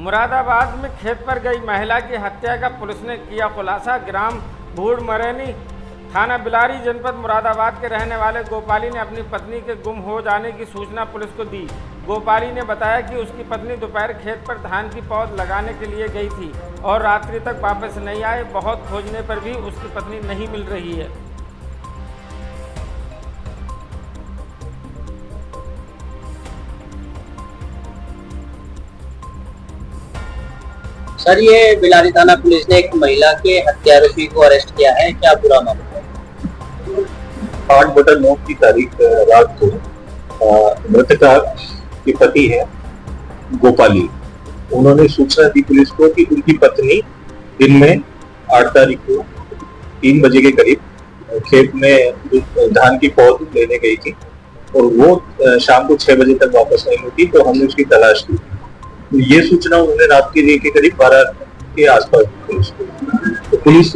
मुरादाबाद में खेत पर गई महिला की हत्या का पुलिस ने किया खुलासा। ग्राम भूड़मरैनी, थाना बिलारी, जनपद मुरादाबाद के रहने वाले गोपाली ने अपनी पत्नी के गुम हो जाने की सूचना पुलिस को दी। गोपाली ने बताया कि उसकी पत्नी दोपहर खेत पर धान की पौध लगाने के लिए गई थी और रात्रि तक वापस नहीं आए। बहुत खोजने पर भी उसकी पत्नी नहीं मिल रही है। सर, ये बिलारी थाना पुलिस ने एक महिला के हत्यारोपी को अरेस्ट किया है, क्या पूरा मामला है? 8/9 की तारीख रात को मृतका के पति है गोपाली, उन्होंने सूचना दी पुलिस को कि उनकी पत्नी दिन में 8 तारीख को 3 बजे के करीब खेत में धान की पौध लेने गई थी और वो शाम को 6 बजे तक वापस नहीं हुई। तो हमने उसकी तलाश की। तो ये सूचना उन्होंने रात के करीब 12 के आसपास पुलिस को। तो पुलिस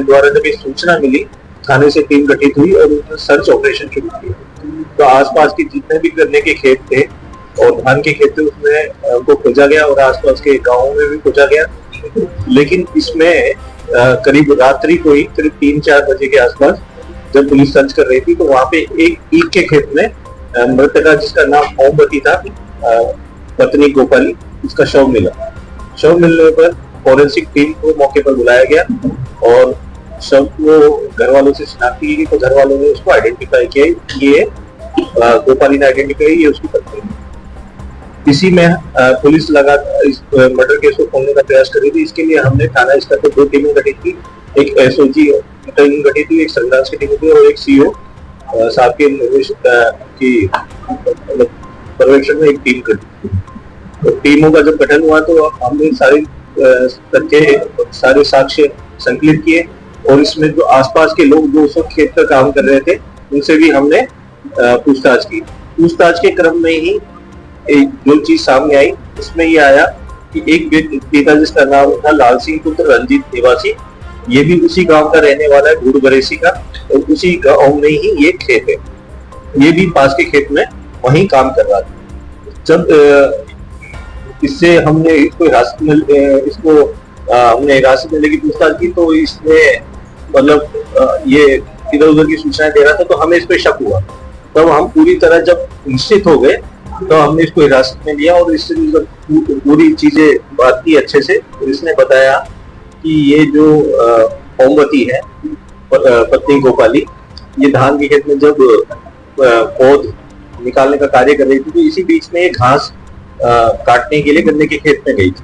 द्वारा जब ये सूचना मिली, थाने से टीम गठित हुई और उन्होंने सर्च ऑपरेशन शुरू किया। तो आसपास के जितने भी गन्ने के खेत थे और धान के खेत थे उसमें उनको खोजा गया और आसपास के गाँवों में भी खोजा गया। लेकिन इसमें करीब रात्रि को ही करीब 3-4 बजे के आसपास जब पुलिस सर्च कर रही थी तो वहां पे एक ईख के खेत में मृतका, जिसका नाम ओमवती था, पत्नी गोपाली, उसका शव मिला। शव मिलने पर फॉरेंसिक टीम को मौके पर बुलाया गया और शव को घर वालों से शिनाख्त की गई। तो घर वालों ने उसको आइडेंटिफाई किया, ये गोपाली ने आइडेंटिफाई, ये उसकी पत्नी है। इसी में पुलिस लगातार इस मर्डर केस को खोलने का प्रयास कर रही थी। इसके लिए हमने थाना स्तर पर 2 टीमें गठित की, एक एसओजी टीम गठित की, एक सर्विलांस की टीम थी और एक सीओ साहब के निर्देश की पर्यवेक्षण में एक टीम गठित की। तो टीमों का जब गठन हुआ तो हमने सारे साक्ष्य संकलित किए और इसमें जो आसपास के लोग जो उस वक्त खेत पर काम कर रहे थे उनसे भी हमने पूछताछ की। पूछताछ के क्रम में ही एक जो चीज सामने आई उसमें ये आया कि एक व्यक्ति था जिसका नाम था लाल सिंह पुत्र रंजीत निवासी, ये भी उसी गांव का रहने वाला है, भूड़मरैनी का, और उसी गांव में ही ये खेत है। ये भी पास के खेत में वहीं काम कर रहा था। जब इससे हमने इसको हिरासत में लेके पूछताछ की तो इसने मतलब ये इधर उधर की सूचनाएं दे रहा था, तो हमें इस पे शक हुआ। तब हम पूरी तरह जब निश्चित हो गए तो हमने इसको हिरासत में लिया और इससे पूरी चीजें बात की अच्छे से। और इसने बताया कि ये जो ओमवती है, पत्नी गोपाली, ये धान के खेत में जब पौध निकालने का कार्य कर रही थी तो इसी बीच में ये घास काटने के लिए गन्ने के खेत में गई थी।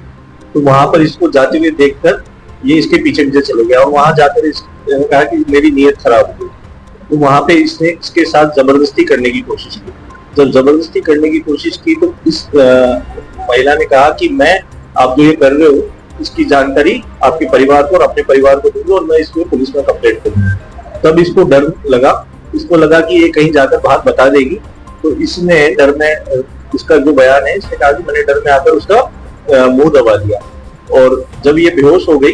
तो वहां पर इसको जाते हुए देखकर ये इसके पीछे चले गया और वहां जाकर इसने कहा कि मेरी नीयत खराब हो गई। तो वहां पे इसने इसके साथ जबरदस्ती करने की कोशिश की। जब जबरदस्ती करने की कोशिश की तो इस महिला ने कहा कि मैं, आप जो ये कर रहे हो इसकी जानकारी आपके परिवार को और अपने परिवार को दूंगी और मैं इसको पुलिस में कंप्लेंट करूंगी। तब इसको डर लगा, इसको लगा कि ये कहीं जाकर बात बता देगी। तो इसने डर में, इसका जो बयान है, इसने कहा कि मैंने डर में आकर उसका मुंह दबा दिया और जब ये बेहोश हो गई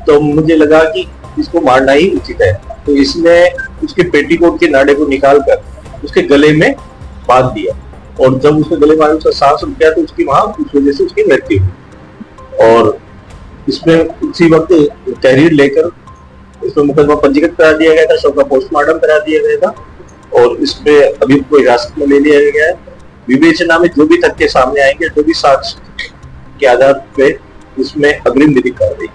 तो मुझे लगा कि इसको मारना ही उचित है। तो इसने उसके पेटीकोट के नाड़े को निकालकर उसके गले में बांध दिया और जब उसके गले में उसका सांस रुक गया तो उसकी वहां उस वजह से उसकी मृत्यु हुई। और इसमें उसी वक्त तहरीर लेकर इसमें मुकदमा पंजीकृत करा दिया गया था, शव का पोस्टमार्टम करा दिया गया था और इसमें अभी को हिरासत में ले लिया गया है। विवेचना में जो भी तथ्य सामने आएंगे, जो भी साक्ष्य के आधार पे इसमें अग्रिम विधिक कार्रवाई।